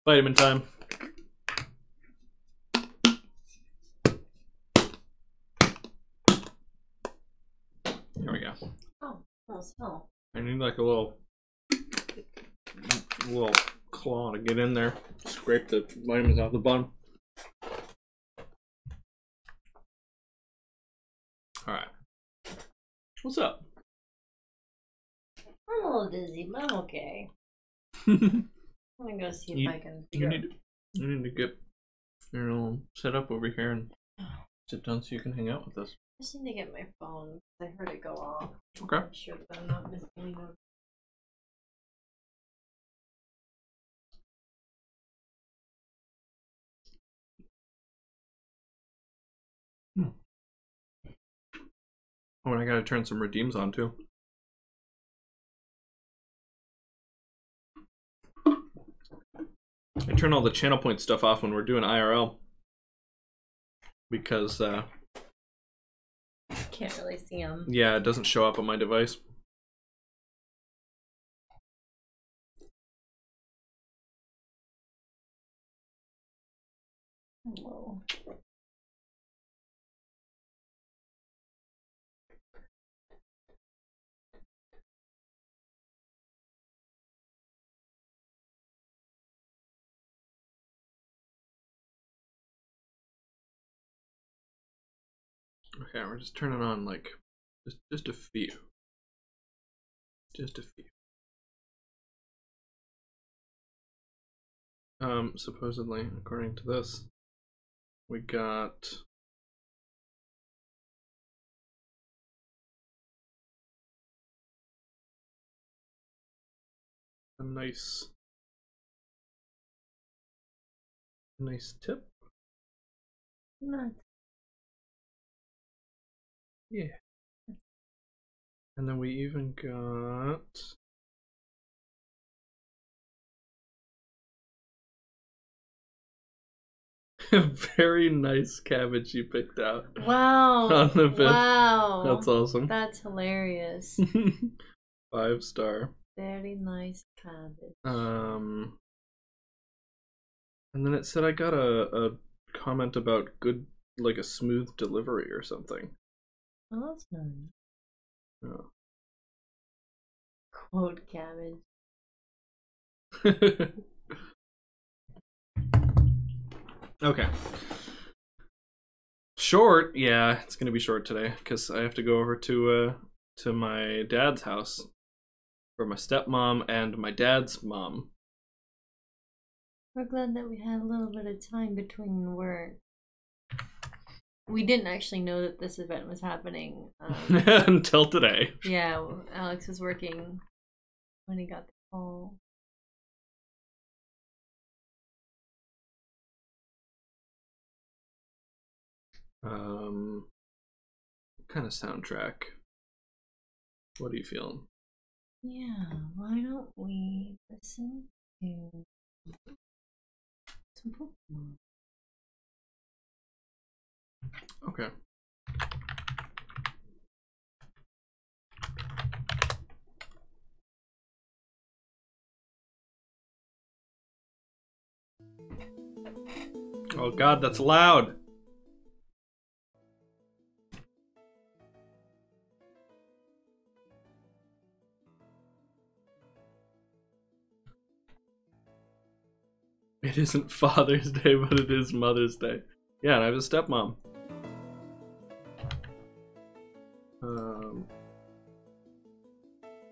Vitamin time. There we go. Oh, that smell. I need like a little claw to get in there. Scrape the vitamins out the bottom. Alright. What's up? I'm a little dizzy, but I'm okay. I'm gonna go see if I can figure out. You need to get set up over here and sit down so you can hang out with us. I just need to get my phone. I heard it go off. Okay. I'm sure that I'm not missing any notes. Oh, and I gotta turn some redeems on too. I turn all the channel point stuff off when we're doing IRL because can't really see them. Yeah, it doesn't show up on my device. Whoa. Okay, we're just turning on like just a few. Just a few. Supposedly, according to this, we got a nice tip. Not. Yeah. And then we even got a very nice cabbage you picked out. Wow. On the 5th. Wow. That's awesome. That's hilarious. 5-star. Very nice cabbage. And then it said I got a comment about good, like a smooth delivery or something. Oh, that's nice. Oh. Quote cabbage. Okay. Short, yeah, it's gonna be short today because I have to go over to my dad's house for my stepmom and my dad's mom. We're glad that we had a little bit of time between work. We didn't actually know that this event was happening until today. Yeah, Alex was working when he got the call. What kind of soundtrack? What are you feeling? Yeah, why don't we listen to some Pokemon? Okay. Oh God, that's loud. It isn't Father's Day, but it is Mother's Day. Yeah, and I have a stepmom.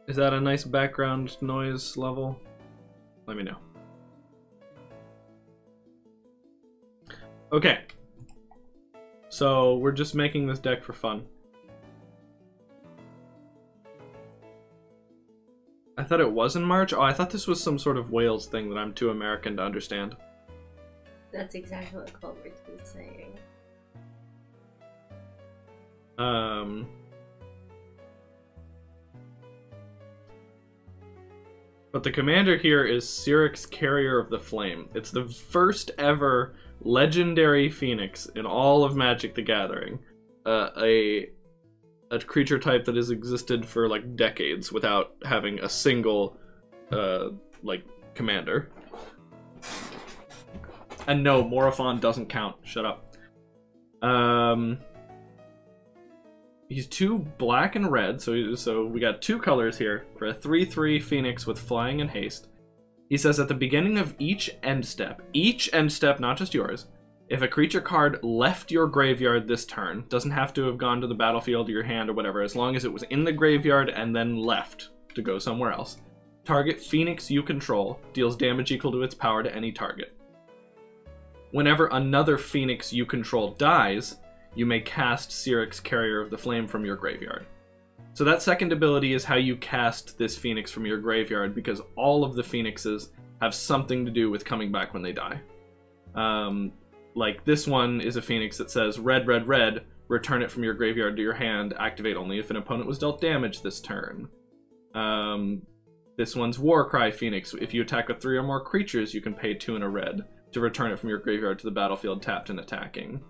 Is that a nice background noise level? Let me know. Okay. So we're just making this deck for fun. I thought it was in March. Oh, I thought this was some sort of Wales thing that I'm too American to understand. That's exactly what Culbert was saying. But the commander here is Cyrix, Carrier of the Flame. It's the first ever legendary Phoenix in all of Magic the Gathering. A creature type that has existed for like decades without having a single like, commander. And no, Morophon doesn't count. Shut up. He's 2 black and red, so we got 2 colors here for a 3/3 Phoenix with flying and haste. He says at the beginning of each end step, not just yours, if a creature card left your graveyard this turn, doesn't have to have gone to the battlefield or your hand or whatever, as long as it was in the graveyard and then left to go somewhere else, target Phoenix you control deals damage equal to its power to any target. Whenever another Phoenix you control dies, you may cast Cyrix, Carrier of the Flame, from your graveyard. So that second ability is how you cast this Phoenix from your graveyard, because all of the Phoenixes have something to do with coming back when they die. Like this one is a Phoenix that says red, red, red, return it from your graveyard to your hand, activate only if an opponent was dealt damage this turn. This one's Warcry Phoenix. If you attack with 3 or more creatures, you can pay 2 and a red to return it from your graveyard to the battlefield tapped and attacking.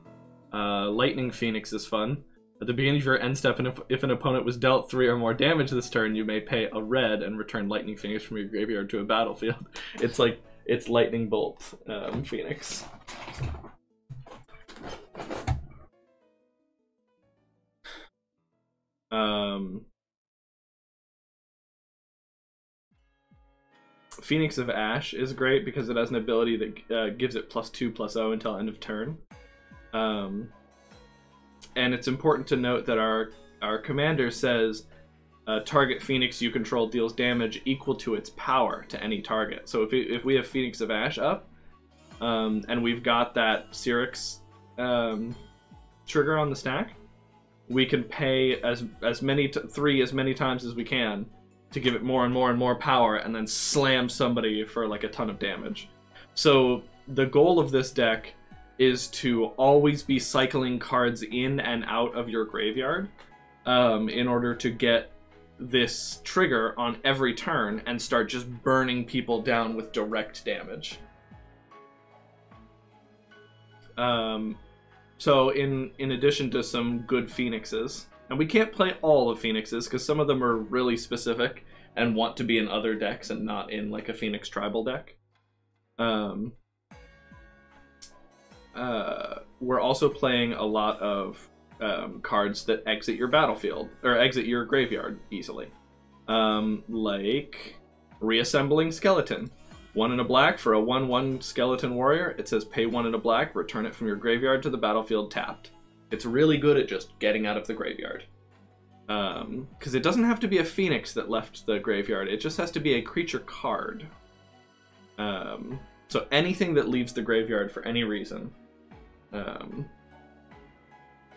Lightning Phoenix is fun. At the beginning of your end step, and if an opponent was dealt 3 or more damage this turn, you may pay a red and return Lightning Phoenix from your graveyard to a battlefield. It's Lightning Bolt Phoenix. Phoenix of Ash is great because it has an ability that gives it +2/+0 until end of turn. And it's important to note that our commander says target Phoenix you control deals damage equal to its power to any target. So if we have Phoenix of Ash up, and we've got that Cyrix trigger on the stack, we can pay as many 3 as many times as we can to give it more and more and more power, and then slam somebody for like a ton of damage. So the goal of this deck is to always be cycling cards in and out of your graveyard in order to get this trigger on every turn and start just burning people down with direct damage. So in addition to some good Phoenixes, and we can't play all of Phoenixes because some of them are really specific and want to be in other decks and not in like a Phoenix tribal deck. We're also playing a lot of cards that exit your battlefield, or exit your graveyard easily. Like Reassembling Skeleton. 1 and a black for a 1/1 skeleton warrior. It says pay 1 and a black, return it from your graveyard to the battlefield tapped. It's really good at just getting out of the graveyard. Because it doesn't have to be a Phoenix that left the graveyard, it just has to be a creature card. So anything that leaves the graveyard for any reason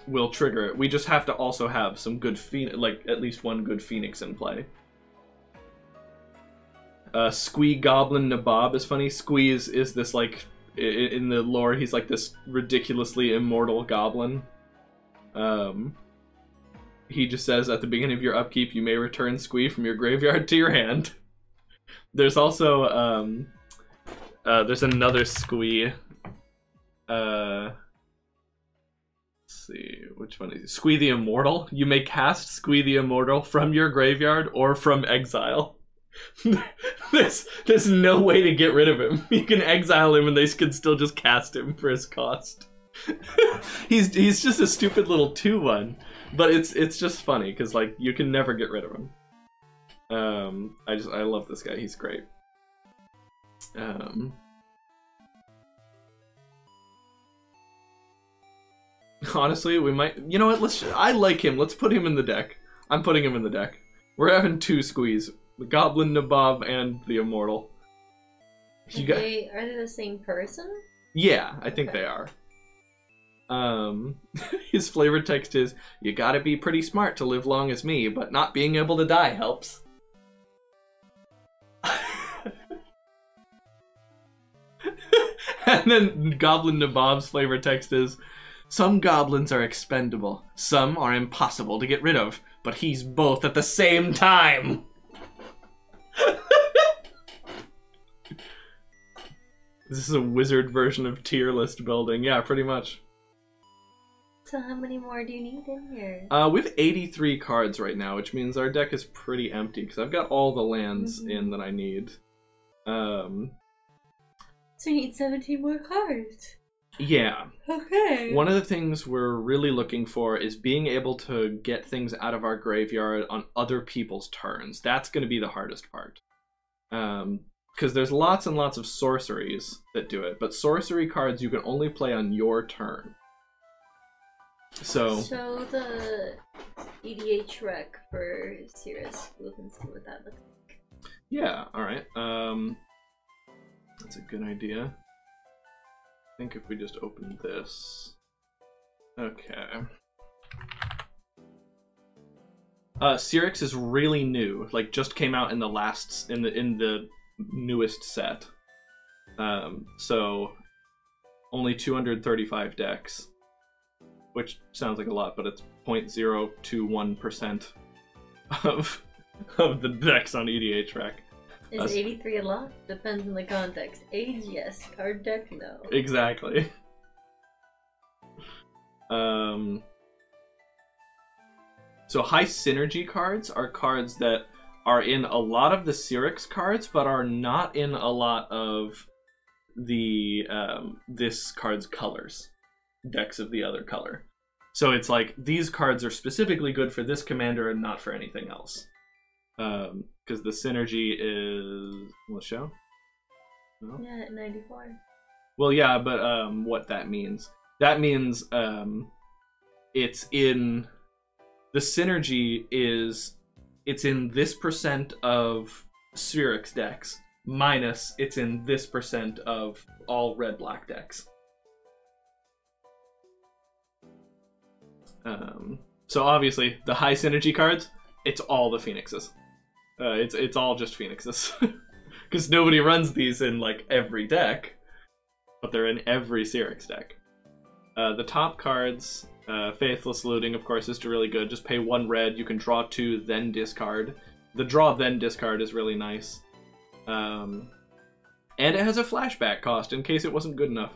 will trigger it. We just have to also have some good like at least one good Phoenix in play. Squee Goblin Nabob is funny. Squee is this like, in the lore, he's like this ridiculously immortal goblin. He just says at the beginning of your upkeep, you may return Squee from your graveyard to your hand. There's also there's another Squee. Let's see, which one is it? Squee the Immortal. You may cast Squee the Immortal from your graveyard or from exile. There's no way to get rid of him. You can exile him and they can still just cast him for his cost. he's just a stupid little 2/1, but it's just funny because like you can never get rid of him. I love this guy. He's great. Honestly, we might, you know what, I like him. Let's put him in the deck. I'm putting him in the deck. We're having 2 Squees. The Goblin Nabob and the Immortal. Are they the same person? Yeah, I think they are. His flavor text is, you gotta be pretty smart to live long as me, but not being able to die helps. And then Goblin Nabob's flavor text is, some goblins are expendable, some are impossible to get rid of, but he's both at the same time. This is a wizard version of tier list building. Yeah, pretty much. So how many more do you need in here? We have 83 cards right now, which means our deck is pretty empty because I've got all the lands in that I need. So you need 17 more cards. Yeah. Okay. One of the things we're really looking for is being able to get things out of our graveyard on other people's turns. That's going to be the hardest part. Because there's lots and lots of sorceries that do it, but sorcery cards you can only play on your turn. So the EDH rec for Cyrix. We can see what that looks like. Yeah, alright. That's a good idea. I think if we just open this. Okay. Cyrix is really new. Like, just came out in the in the newest set. So only 235 decks. Which sounds like a lot, but it's 0.021% of the decks on EDH Rec. Is 83 a lot? Depends on the context. Age, yes. Card deck, no. Exactly. So high synergy cards are cards that are in a lot of the Cyrix cards, but are not in a lot of the this card's colors. Decks of the other color. So it's like these cards are specifically good for this commander and not for anything else. Because the synergy is... Will it show? No? Yeah, 94. Well, yeah, but what that means. That means it's in... The synergy is... It's in this percent of Cyrix decks, minus it's in this percent of all red-black decks. So obviously, the high synergy cards, it's all the Phoenixes. It's all just Phoenixes. Because nobody runs these in, like, every deck, but they're in every Cyrix deck. The top cards, Faithless Looting, of course, is really good. Just pay 1 red, you can draw 2, then discard. The draw, then discard is really nice. And it has a flashback cost in case it wasn't good enough.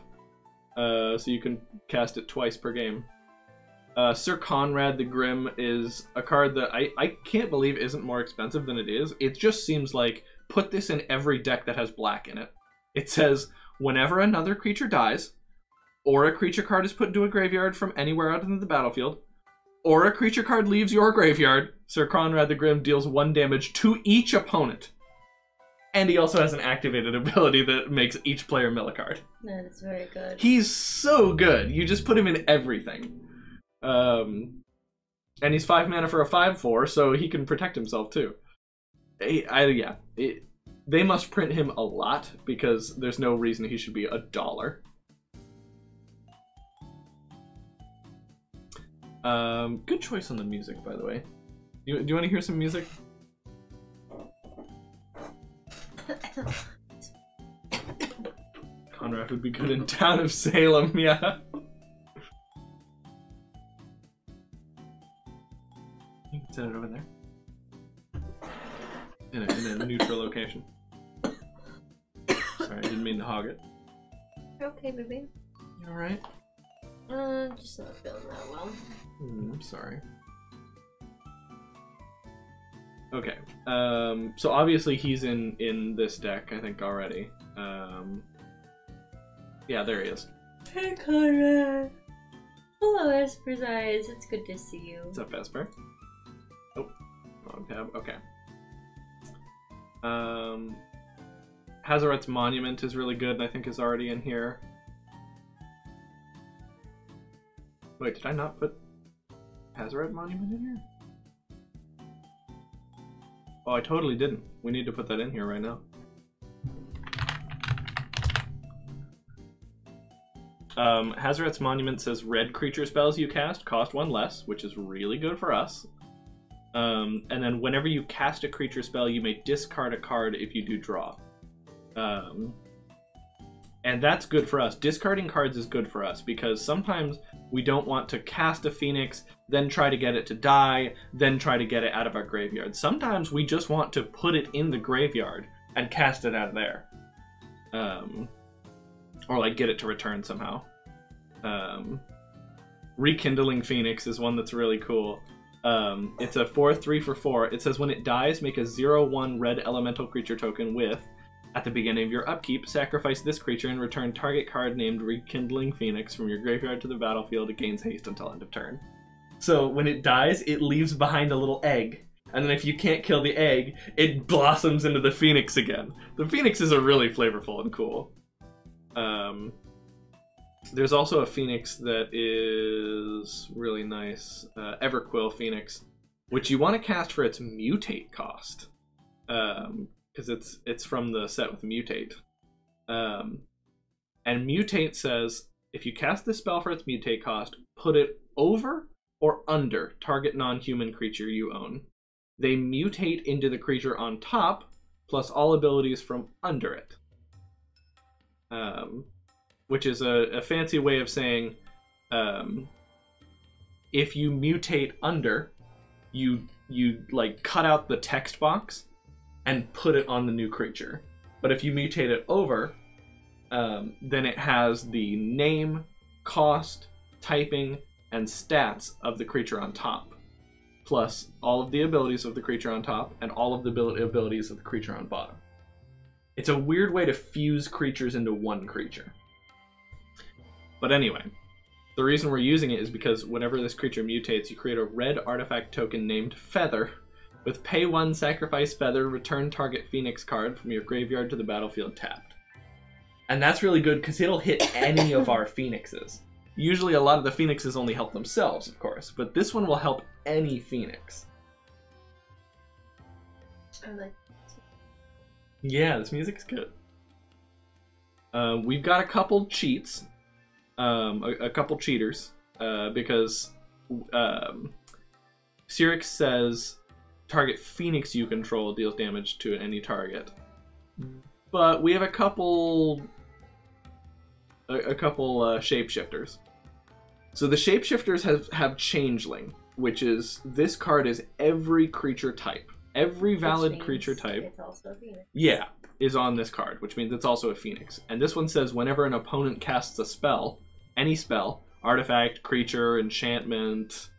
So you can cast it twice per game. Sir Conrad the Grim is a card that I can't believe isn't more expensive than it is. It just seems like, put this in every deck that has black in it. It says, whenever another creature dies, or a creature card is put into a graveyard from anywhere out into the battlefield, or a creature card leaves your graveyard, Sir Conrad the Grim deals 1 damage to each opponent. And he also has an activated ability that makes each player mill a card. That is very good. He's so good. You just put him in everything. And he's 5 mana for a 5/4, so he can protect himself too. They must print him a lot because there's no reason he should be $1. Good choice on the music, by the way. Do you want to hear some music? Conrad would be good in Town of Salem, yeah. You can set it over there. In a neutral location. Sorry, I didn't mean to hog it. Okay, baby. You alright? Just not feeling that well. I'm sorry. Okay. So obviously he's in this deck, I think, already. Yeah, there he is. Hey, Conrad. Hello, Esper's Eyes. It's good to see you. What's up, Esper? Oh, wrong tab. Okay. Hazaret's Monument is really good, and I think is already in here. Wait, did I not put Hazaret Monument in here? Oh, I totally didn't. We need to put that in here right now. Hazaret's Monument says red creature spells you cast cost 1 less, which is really good for us. And then whenever you cast a creature spell, you may discard a card if you do draw. And that's good for us. Discarding cards is good for us because sometimes we don't want to cast a Phoenix, then try to get it to die, then try to get it out of our graveyard. Sometimes we just want to put it in the graveyard and cast it out of there. Or like get it to return somehow. Rekindling Phoenix is one that's really cool. It's a 4/3 for 4. It says when it dies, make a 0/1 red elemental creature token with, at the beginning of your upkeep, sacrifice this creature and return target card named Rekindling Phoenix from your graveyard to the battlefield. It gains haste until end of turn. So when it dies, it leaves behind a little egg. And then if you can't kill the egg, it blossoms into the Phoenix again. The Phoenixes are really flavorful and cool. There's also a Phoenix that is really nice. Everquill Phoenix, which you want to cast for its mutate cost. Because it's from the set with mutate. And mutate says, if you cast this spell for its mutate cost, put it over or under target non-human creature you own. They mutate into the creature on top, plus all abilities from under it. Which is a fancy way of saying, if you mutate under, you like cut out the text box and put it on the new creature. But if you mutate it over, then it has the name, cost, typing, and stats of the creature on top, plus all of the abilities of the creature on top and all of the abilities of the creature on bottom. It's a weird way to fuse creatures into one creature. But anyway, the reason we're using it is because whenever this creature mutates, you create a red artifact token named Feather with pay 1, sacrifice Feather, return target Phoenix card from your graveyard to the battlefield tapped. And that's really good because it'll hit any of our Phoenixes. Usually a lot of the Phoenixes only help themselves, of course, but this one will help any Phoenix. I like it. Yeah, this music's good. We've got a couple cheats. A couple cheaters, because Cyrix says target Phoenix you control deals damage to any target. But we have a couple shapeshifters. So the shapeshifters have Changeling, which is, this card is every creature type. Every valid creature type. It's also a Phoenix. Yeah, is on this card, which means it's also a Phoenix. And this one says whenever an opponent casts a spell, any spell, artifact, creature, enchantment,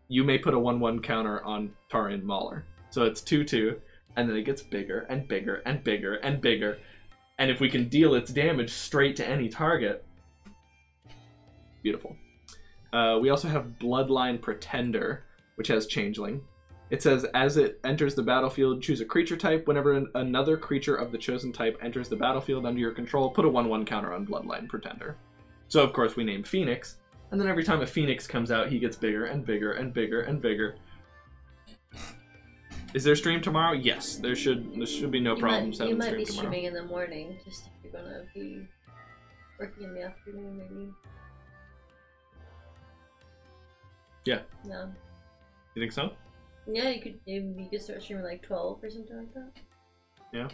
you may put a 1/1 counter on Tarin Mauler. So it's 2/2, and then it gets bigger and bigger and bigger and bigger. And if we can deal its damage straight to any target, beautiful. We also have Bloodline Pretender, which has Changeling. It says, as it enters the battlefield, choose a creature type. Whenever another creature of the chosen type enters the battlefield under your control, put a 1/1 counter on Bloodline Pretender. So, of course, we name Phoenix, and then every time a Phoenix comes out, he gets bigger and bigger and bigger and bigger. Is there stream tomorrow? Yes, there should be no problems having stream tomorrow. You might be streaming in the morning, just if you're gonna be working in the afternoon, maybe. Yeah. No. You think so? Yeah, you could start streaming like 12 or something like that. Yeah.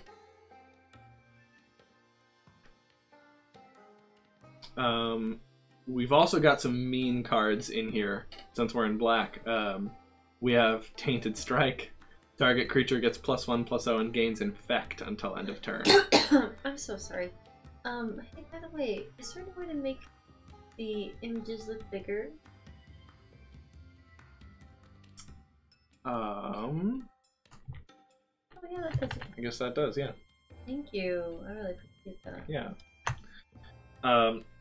We've also got some mean cards in here, since we're in black. We have Tainted Strike. Target creature gets +1/+0 and gains Infect until end of turn. I'm so sorry. Hey, by the way, is there any way to make the images look bigger? Oh yeah, that does it. I guess that does, yeah. Thank you. I really appreciate that. Yeah.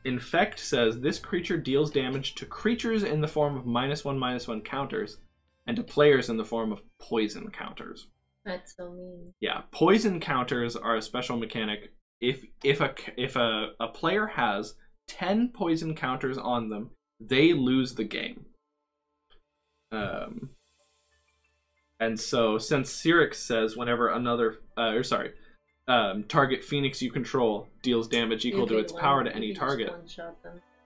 Infect says this creature deals damage to creatures in the form of -1/-1 counters, and to players in the form of poison counters. That's so mean. Yeah, poison counters are a special mechanic. If a player has 10 poison counters on them, they lose the game. And so, since Cyrix says whenever another, target Phoenix you control deals damage equal to its power to any target.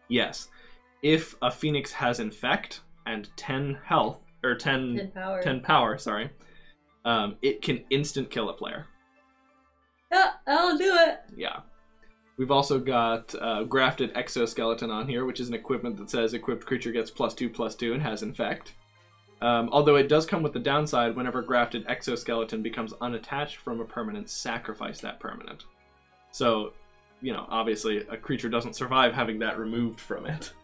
Yes. If a Phoenix has Infect and 10 health, or 10 power, sorry, it can instant kill a player. Yeah, I'll do it! Yeah. We've also got Grafted Exoskeleton on here, which is an equipment that says equipped creature gets +2/+2 and has Infect. Although it does come with the downside, whenever Grafted Exoskeleton becomes unattached from a permanent, sacrifice that permanent. So, you know, obviously a creature doesn't survive having that removed from it.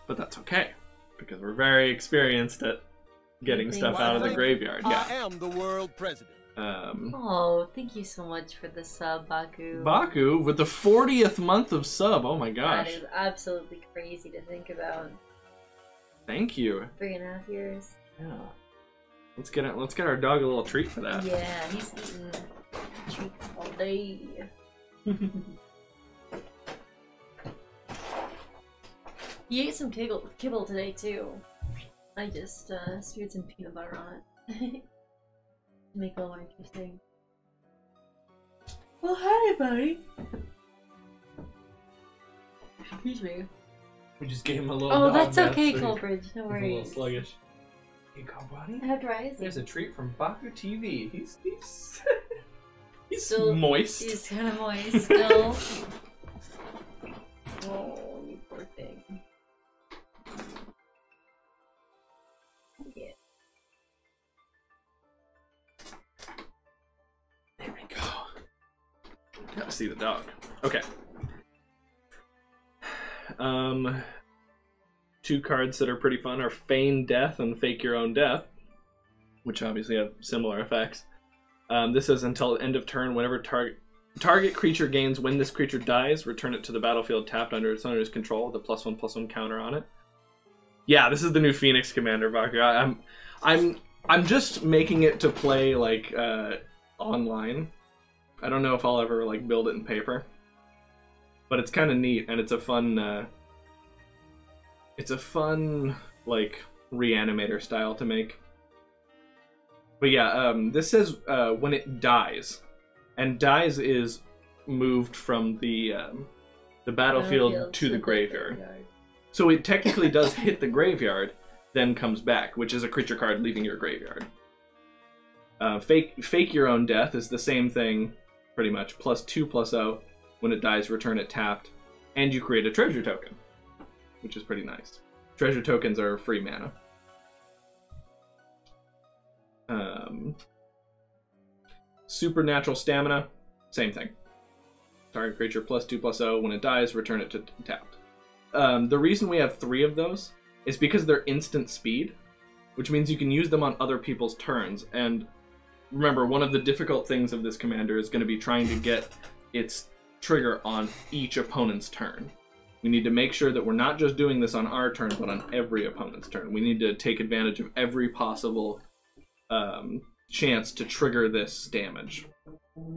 But that's okay, because we're very experienced at getting stuff out of the graveyard. Yeah. I am the world president. Oh, thank you so much for the sub, Baku. Baku, with the 40th month of sub. Oh my gosh. That is absolutely crazy to think about. Thank you. 3.5 years. Yeah. Let's get our dog a little treat for that. Yeah, he's eating treats all day. He ate some kibble today too. I just smeared some peanut butter on it. Make it a little more interesting. Well, hi, buddy. Excuse me. We just gave him a little. Oh, dog that's okay, so Colbridge. No he's worries. a little sluggish. Hey, go, buddy. I have to rise. There's a treat from Baku TV. He's he's Still, moist. He's kind of moist still. Oh, you poor thing. Yeah. There we go. Gotta see the dog. Okay. Two cards that are pretty fun are Feign Death and Fake Your Own Death, which obviously have similar effects. This says until end of turn, whenever target creature gains when this creature dies, return it to the battlefield tapped under its owner's control with a +1/+1 counter on it. Yeah, this is the new Phoenix Commander, Baku. I'm just making it to play like online. I don't know if I'll ever like build it in paper, but it's kind of neat and it's a fun like reanimator style to make. But yeah, this says when it dies, and dies is moved from the battlefield to the graveyard. So it technically does hit the graveyard, then comes back, which is a creature card leaving your graveyard. Fake Your Own Death is the same thing, pretty much. +2/+0. When it dies, return it tapped. And you create a treasure token, which is pretty nice. Treasure tokens are free mana. Supernatural Stamina, same thing. Target creature +2/+0. When it dies, return it to tapped. The reason we have 3 of those is because they're instant speed, which means you can use them on other people's turns. And remember, one of the difficult things of this commander is going to be trying to get its trigger on each opponent's turn. We need to make sure that we're not just doing this on our turn, but on every opponent's turn. We need to take advantage of every possible chance to trigger this damage,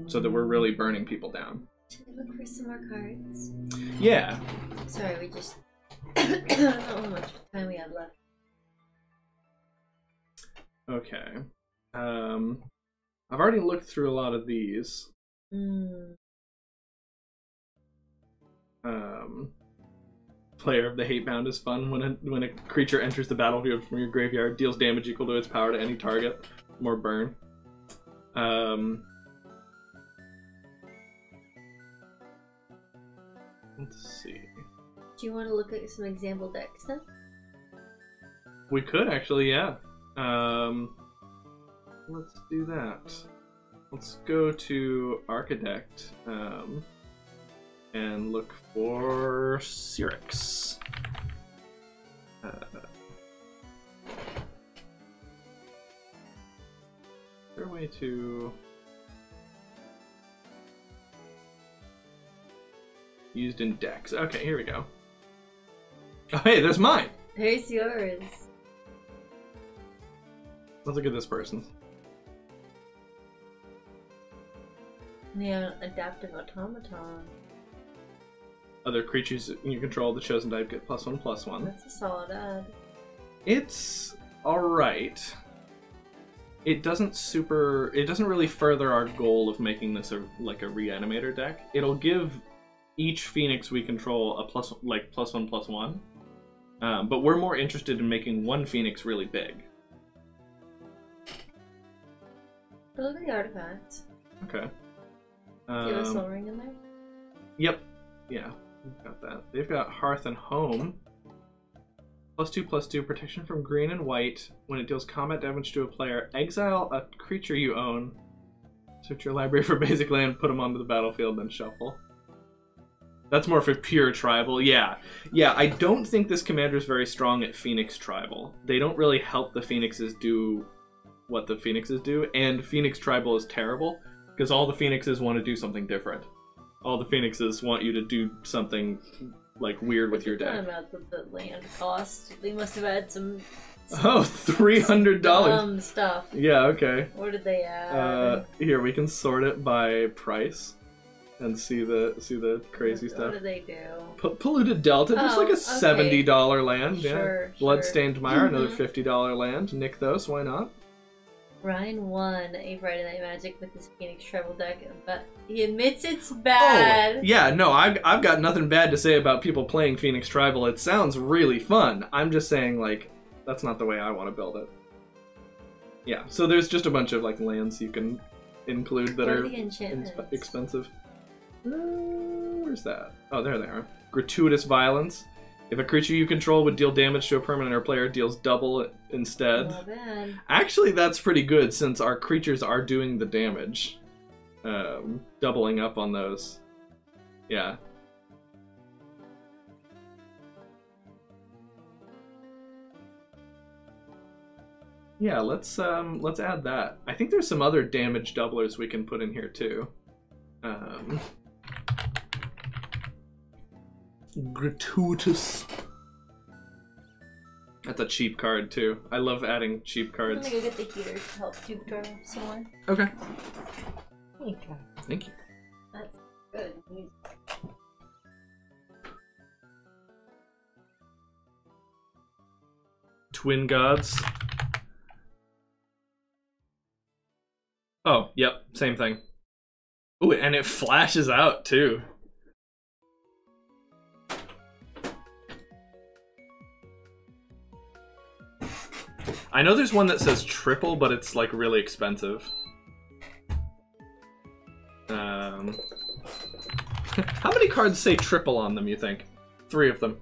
so that we're really burning people down. Should we look for some more cards? Yeah. Sorry, we just I don't know how much time we have left. Okay. I've already looked through a lot of these. Player of the Hatebound is fun. When a creature enters the battlefield from your graveyard, deals damage equal to its power to any target. More burn. Let's see. Do you want to look at some example decks then? We could actually, yeah. Let's do that. Let's go to Architect and look for Cyrix. Is there a way to used in decks? Okay, here we go. Oh, hey, there's mine. There's yours. Let's look at this person's. Yeah, adaptive automaton. Other creatures you control the chosen type get +1/+1. That's a solid add. It's alright. It doesn't really further our goal of making this like a reanimator deck. It'll give each Phoenix we control a +1/+1. But we're more interested in making one Phoenix really big. But look at the artifacts. Okay. Do you have a soul ring in there? Yep. Yeah, we've got that. They've got Hearth and Home. +2/+2 protection from green and white. When it deals combat damage to a player, exile a creature you own. Search your library for basic land, put them onto the battlefield, then shuffle. That's more for pure tribal. Yeah. Yeah, I don't think this commander is very strong at Phoenix tribal. They don't really help the Phoenixes do what the Phoenixes do, and Phoenix tribal is terrible because all the Phoenixes want to do something different. All the Phoenixes want you to do something like weird with your deck. About the land cost. They must have had some oh, $300 stuff. Yeah, okay. What did they add? Here we can sort it by price and see the crazy stuff. What did they do? Polluted Delta, just like a $70 land. Sure, yeah. Bloodstained Mire, another $50 land. Nykthos, why not? Ryan won a Friday Night Magic with his Phoenix Tribal deck, but he admits it's bad. Oh, yeah, no, I've got nothing bad to say about people playing Phoenix Tribal. It sounds really fun. I'm just saying, like, that's not the way I want to build it. Yeah, so there's just a bunch of, like, lands you can include that are expensive. Where's that? Oh, there they are. Gratuitous Violence. If a creature you control would deal damage to a permanent or player, deals double instead. Not bad. Actually, that's pretty good since our creatures are doing the damage. Doubling up on those. Yeah. Yeah, let's add that. I think there's some other damage doublers we can put in here too. Gratuitous. That's a cheap card too. I love adding cheap cards. I'm gonna go get the heater to help tutor some more. Okay. Okay. Thank you. That's good music. Twin Gods. Oh, yep, same thing. Ooh, and it flashes out too. I know there's one that says triple, but it's like really expensive. How many cards say triple on them, you think? 3 of them.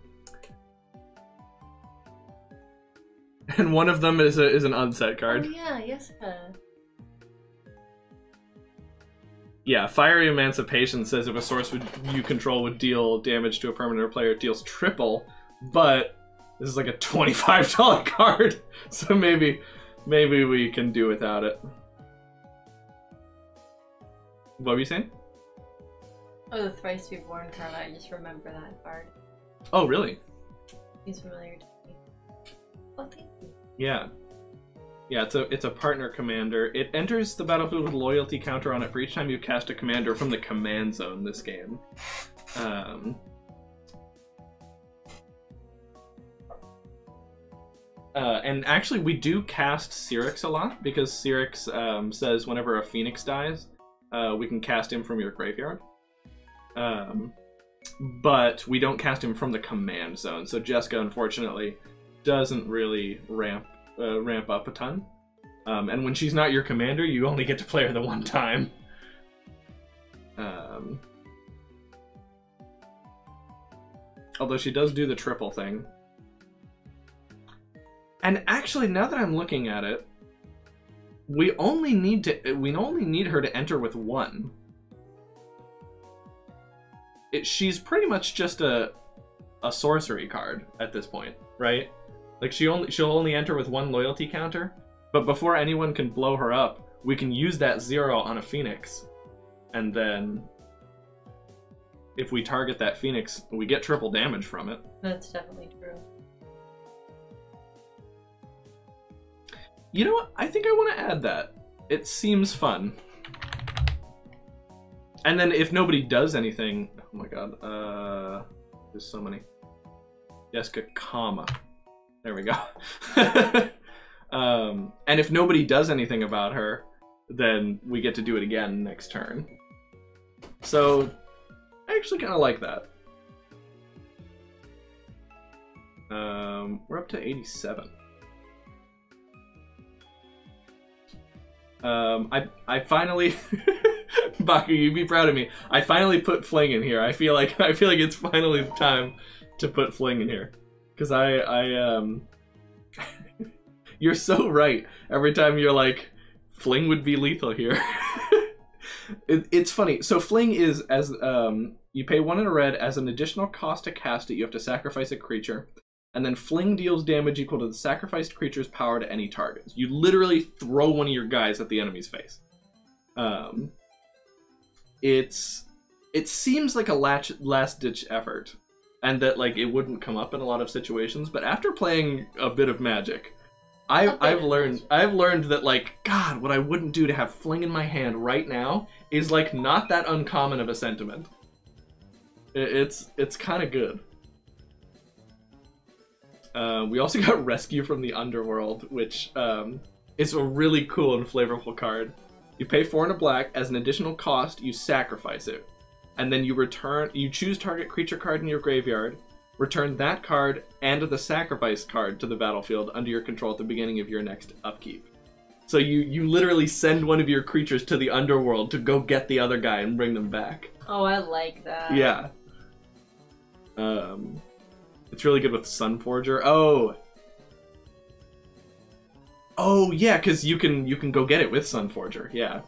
And one of them is an unset card. Oh yeah, yes. Yeah, Fiery Emancipation says if a source you control would deal damage to a permanent or player, it deals triple, but this is like a $25 card, so maybe we can do without it. What were you saying? Oh, the Thrice Reborn card, I just remember that card. Oh, really? He's familiar to me. Oh, thank you. Yeah. Yeah, it's a partner commander. It enters the battlefield with a loyalty counter on it for each time you cast a commander from the command zone this game. And actually, we do cast Cyrix a lot, because Cyrix says whenever a Phoenix dies, we can cast him from your graveyard. But we don't cast him from the command zone, so Jessica, unfortunately, doesn't really ramp up a ton. And when she's not your commander, you only get to play her the one time. Although she does do the triple thing. And actually, now that I'm looking at it, we only need her to enter with 1. She's pretty much just a sorcery card at this point, right? Like she'll only enter with 1 loyalty counter, but before anyone can blow her up, we can use that 0 on a Phoenix, and then if we target that Phoenix, we get triple damage from it. That's definitely true. You know what? I think I want to add that. It seems fun. And then if nobody does anything... Oh my god. There's so many. Jessica, comma. There we go. And if nobody does anything about her, then we get to do it again next turn. So, I actually kind of like that. We're up to 87. I finally, Baku, you'd be proud of me. I finally put Fling in here. I feel like it's finally time to put Fling in here, because you're so right. Every time you're like, Fling would be lethal here. It's funny. So Fling is, as You pay 1 in a red. As an additional cost to cast it, you have to sacrifice a creature. And then Fling deals damage equal to the sacrificed creature's power to any target. You literally throw one of your guys at the enemy's face. It seems like a last-ditch effort, and that like it wouldn't come up in a lot of situations. But after playing a bit of Magic, I've learned that, like, God, what I wouldn't do to have Fling in my hand right now is like not that uncommon of a sentiment. It's kind of good. We also got Rescue from the Underworld, which is a really cool and flavorful card. You pay 4 and a black. As an additional cost, you sacrifice it. And then you choose target creature card in your graveyard, return that card and the sacrifice card to the battlefield under your control at the beginning of your next upkeep. So you literally send one of your creatures to the Underworld to go get the other guy and bring them back. Oh, I like that. Yeah. It's really good with Sunforger. Oh yeah, because you can go get it with Sunforger. Yeah.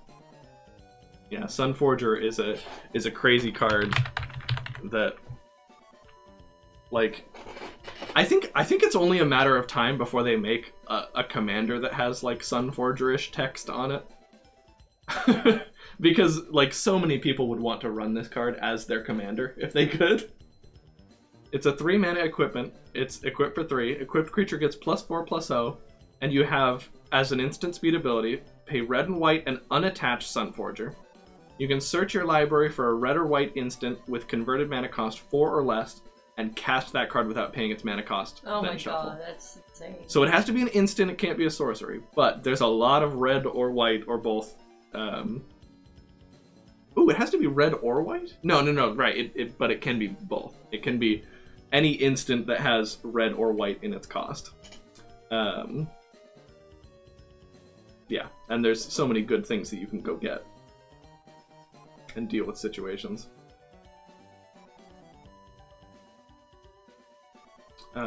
Yeah, Sunforger is a crazy card that, like, I think it's only a matter of time before they make a commander that has like Sunforger-ish text on it. Because like so many people would want to run this card as their commander if they could. It's a 3-mana equipment. It's equipped for 3. Equipped creature gets +4/+0, and you have, as an instant speed ability, pay red and white and unattached Sunforger. You can search your library for a red or white instant with converted mana cost 4 or less, and cast that card without paying its mana cost. Oh then my shuffle. god, that's insane. So it has to be an instant, it can't be a sorcery. But there's a lot of red or white or both. Ooh, it has to be red or white? No, right, but it can be both. It can be any instant that has red or white in its cost. Yeah, and there's so many good things that you can go get and deal with situations. Okay.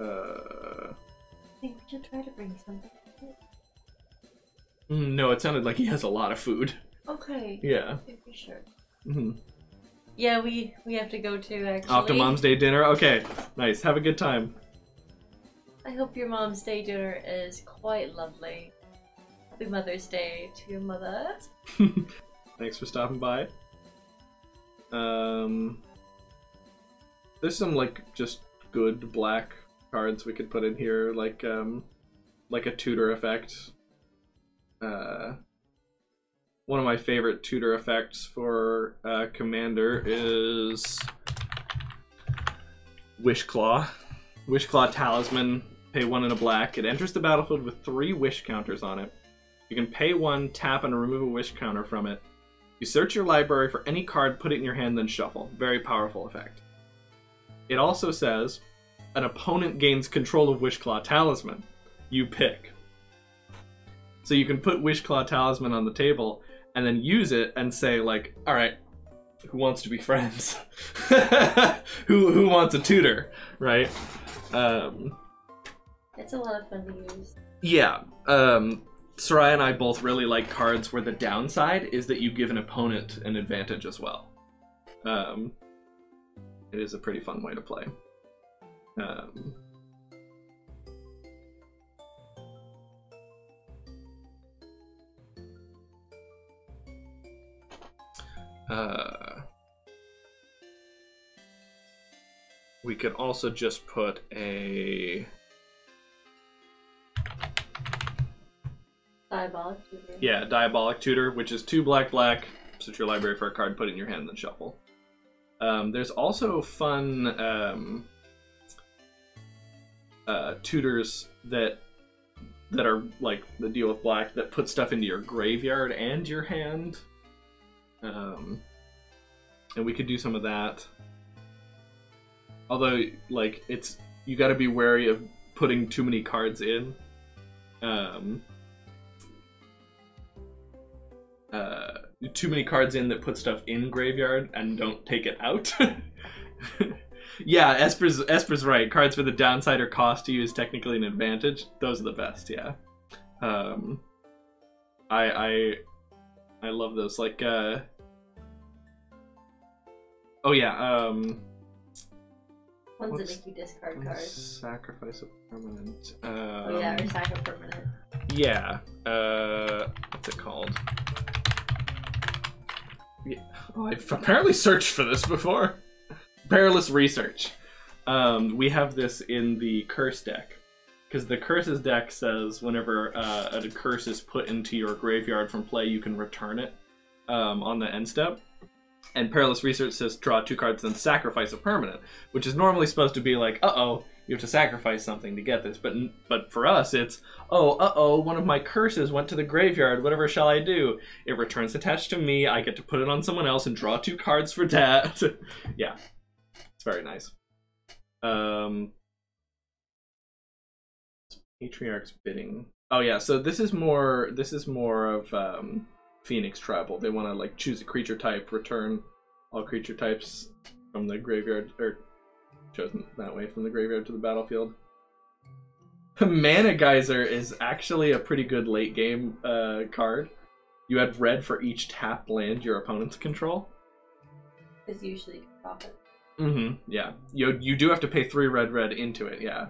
I think we should try to bring something. No, it sounded like he has a lot of food. Okay. Yeah. Okay, for sure. Mm-hmm. Yeah, we have to go to, actually. Off to Mom's Day dinner? Okay, nice. Have a good time. I hope your Mom's Day dinner is quite lovely. Happy Mother's Day to your mother. Thanks for stopping by. There's some like just good black cards we could put in here, like a tutor effect. One of my favorite tutor effects for Commander is Wishclaw. Wishclaw Talisman, pay 1 and a black. It enters the battlefield with 3 wish counters on it. You can pay 1, tap, and remove a wish counter from it. You search your library for any card, put it in your hand, then shuffle. Very powerful effect. It also says, an opponent gains control of Wishclaw Talisman. You pick. So you can put Wishclaw Talisman on the table and then use it and say, like, alright, who wants to be friends? who wants a tutor, right? It's a lot of fun to use. Yeah. Soraya and I both really like cards where the downside is that you give an opponent an advantage as well. It is a pretty fun way to play. We could also just put a... Diabolic Tutor. Yeah, Diabolic Tutor, which is 2 black, search your library for a card, put it in your hand, then shuffle. There's also fun tutors that are like the deal with black that put stuff into your graveyard and your hand. And we could do some of that. Although, like, you gotta be wary of putting too many cards in. Too many cards in that put stuff in graveyard and don't take it out. Yeah, Esper's right. Cards with a downside or cost to use technically an advantage. Those are the best, yeah. I love those. Like, oh yeah, One's a Nicky discard card. Sacrifice a permanent. Oh yeah, or sack a permanent. Yeah. What's it called? Yeah. Oh, I've apparently searched for this before. Perilous Research. We have this in the curse deck. Because the curses deck says whenever a curse is put into your graveyard from play, you can return it on the end step. And Perilous Research says draw 2 cards, then sacrifice a permanent, which is normally supposed to be like, uh-oh, you have to sacrifice something to get this. But for us, it's, oh, uh-oh, one of my curses went to the graveyard, whatever shall I do? It returns attached to me, I get to put it on someone else and draw 2 cards for that. Yeah, it's very nice. Patriarch's Bidding. Oh yeah, so this is more of Phoenix Tribal. They want to like choose a creature type, return all creature types from the graveyard, or chosen that way from the graveyard to the battlefield. Mana Geyser is actually a pretty good late game card. You add red for each tapped land your opponents control. It's usually profit. Yeah. You do have to pay 3 red into it, yeah.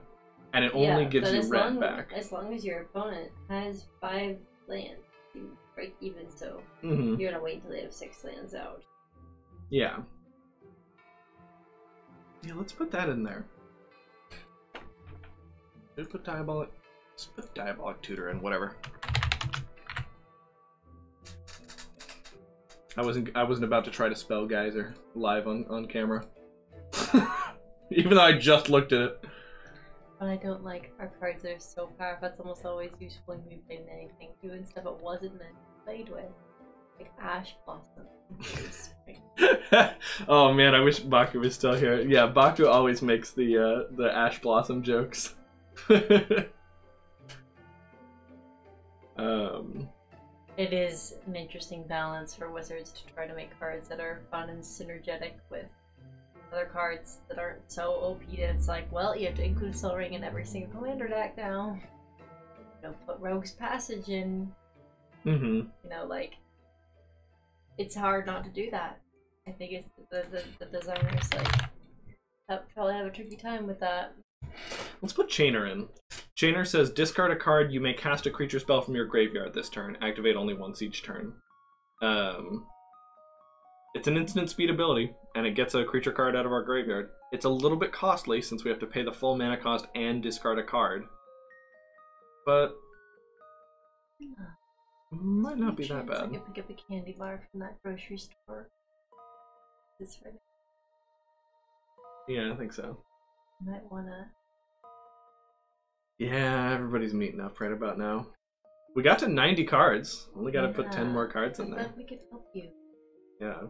And it only gives you red back. As long as your opponent has 5 lands, you break even, so you're gonna wait until they have 6 lands out. Yeah. Yeah, let's put that in there. Let's put Diabolic Tutor in, whatever. I wasn't about to try to spell Geyser live on camera. Even though I just looked at it. What I don't like, our cards are so powerful. It's almost always useful when we played anything. Doing stuff it wasn't meant to be played with. Like Ash Blossom. Oh man, I wish Baku was still here. Yeah, Baku always makes the Ash Blossom jokes. It is an interesting balance for Wizards to try to make cards that are fun and synergetic with other cards that aren't so OP that it's like, well, you have to include Soul Ring in every single commander deck now. You know, put Rogue's Passage in. You know, like, it's hard not to do that. I think it's the designers, like, probably have a tricky time with that. Let's put Chainer in. Chainer says, discard a card, you may cast a creature spell from your graveyard this turn. Activate only once each turn. It's an instant speed ability, and it gets a creature card out of our graveyard. It's a little bit costly, since we have to pay the full mana cost and discard a card. But might not be that bad. I could pick up a candy bar from that grocery store. This right. Yeah, I think so. Might wanna. Yeah, everybody's meeting up right about now. We got to 90 cards. Only got to put 10 more cards in there. I thought we could help you. Yeah.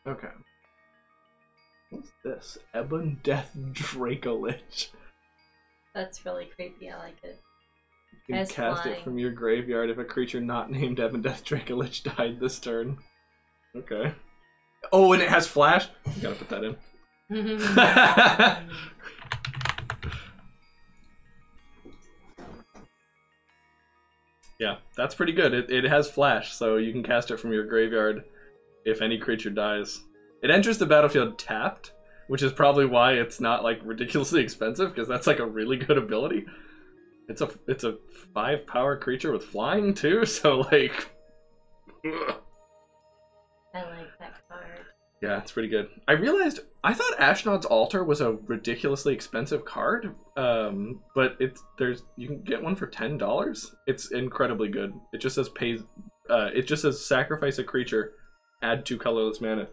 Okay. What's this? Ebon Death Dracolich. That's really creepy, I like it. You can cast it from your graveyard if a creature not named Ebon Death Dracolich died this turn. Okay. Oh, and it has flash? You gotta put that in. Yeah, that's pretty good. It has flash, so you can cast it from your graveyard if any creature dies. It enters the battlefield tapped, which is probably why it's not like ridiculously expensive, because that's like a really good ability. It's a 5 power creature with flying too, so like I like that card. Yeah, it's pretty good. I realized I thought Ashnod's Altar was a ridiculously expensive card, but you can get one for $10. It's incredibly good. It just says sacrifice a creature, add 2 colorless mana.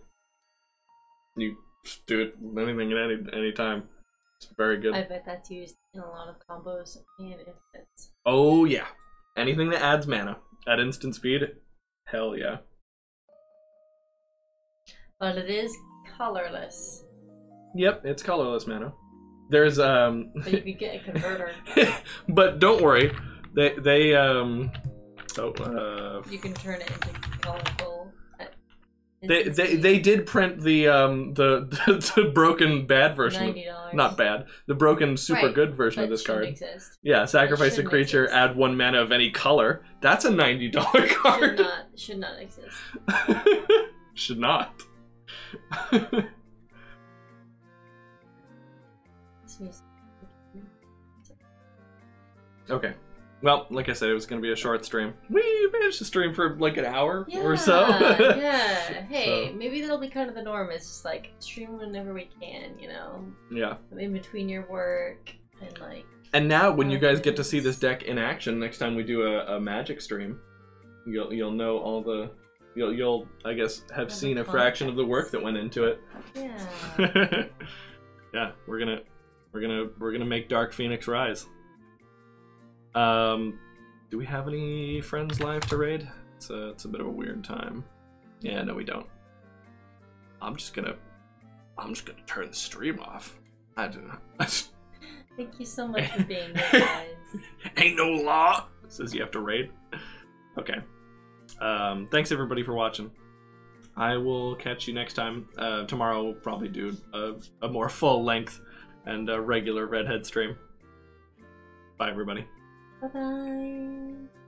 You do it anything at any time. It's very good. I bet that's used in a lot of combos and it fits. Oh yeah, anything that adds mana at instant speed, hell yeah. But it is colorless. Yep, it's colorless mana. There's But you could get a converter. But don't worry, they you can turn it into colorful They did print the broken bad version. $90. Not bad. The broken super good version of this card. Exist. Yeah, sacrifice a creature, add 1 mana of any color. That's a $90 card. Should not exist. Should not. Okay. Well, like I said, it was going to be a short stream. We managed to stream for like an hour or so. Yeah. Hey, so. Maybe that'll be kind of the norm. It's just like stream whenever we can, you know? Yeah. In between your work and like... And now when you guys get to see this deck in action, next time we do a Magic stream, you'll know all the... You'll I guess, have seen a fraction of the work that went into it. Yeah. Yeah, we're gonna make Dark Phoenix rise. Do we have any friends live to raid? It's a bit of a weird time. Yeah, no, we don't. I'm just gonna turn the stream off. I do. Thank you so much for being here, guys. Ain't no law says you have to raid. Okay. Thanks everybody for watching. I will catch you next time. Tomorrow we'll probably do a more full length and regular Redhead stream. Bye everybody. Bye-bye.